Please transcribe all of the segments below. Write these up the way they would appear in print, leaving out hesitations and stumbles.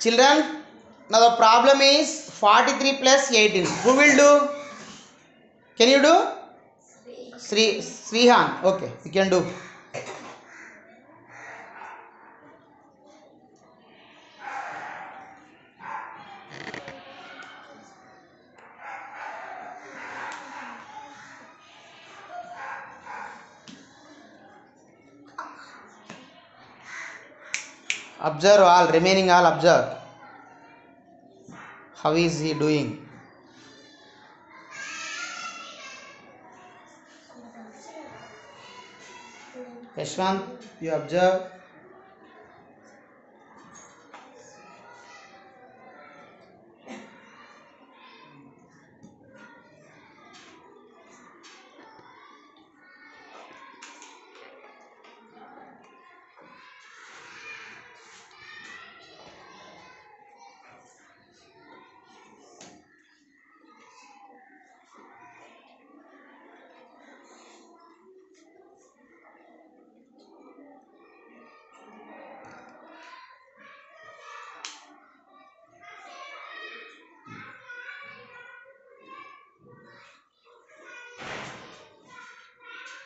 Children, now the problem is 43 plus 18. Who will do? Can you do? Srihan. Okay, you can do. Observe all, remaining all observe. How is he doing? Yashwant, you observe.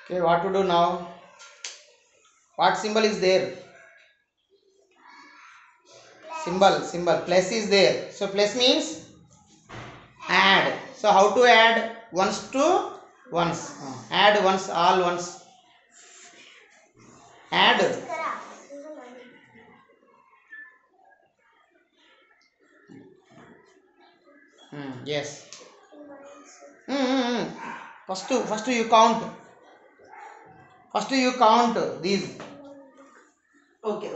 Okay, what to do now? What symbol is there? Symbol. Plus is there. So plus means add. So how to add ones to ones? Add ones, all ones. Add. Yes. First you count. First you count these. Okay.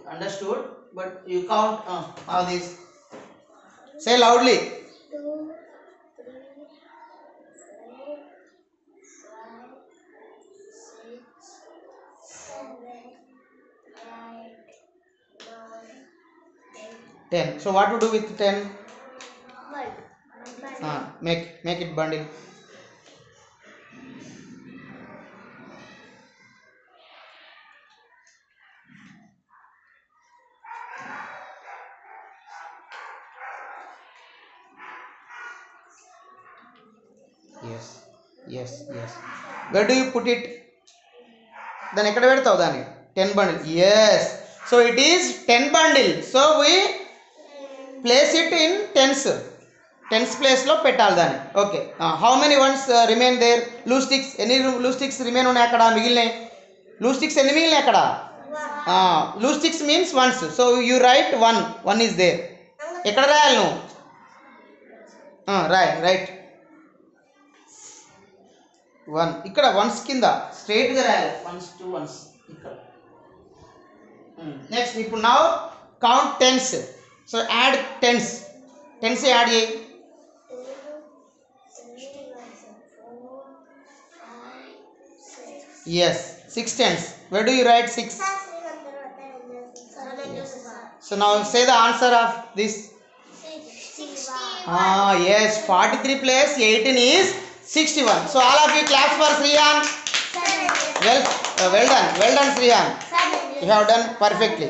Understood. But you count all these. Say loudly. 2, 3, 4, 5, 6, 7, 8, 9, 10. So what to do with 10? Bundle. Make it bundle. Yes. Where do you put it? Then ekkada pedtavu dani? 10 bundle. Yes. So it is 10 bundle. So we place it in tens. Tens place lo పెట్టాలి దాన్ని. Okay. How many ones remain there? Loose sticks. Any loose sticks remain ఉన్నాయి అక్కడ మిగిలినాయి? Loose sticks ఎన్ని మిగిలినాయి అక్కడ? Loose sticks means ones. So you write one. One is there. ఎక్కడ రాయాలి నువ్వు? Right. 1 ఇక్కడ వన్స్ కింద స్ట్రైట్ గా రాయాలి. 1 2 1 ఇక్కడ. నెక్స్ట్ ఇప్పుడు now count tens. So add tens. Tens add చేయి. 6 tens. Where do you write 6? So now say the answer of this. 61. Yes, 43 plus 18 is 61. So all of you clap for Srihan. Well done Srihan. You have done perfectly.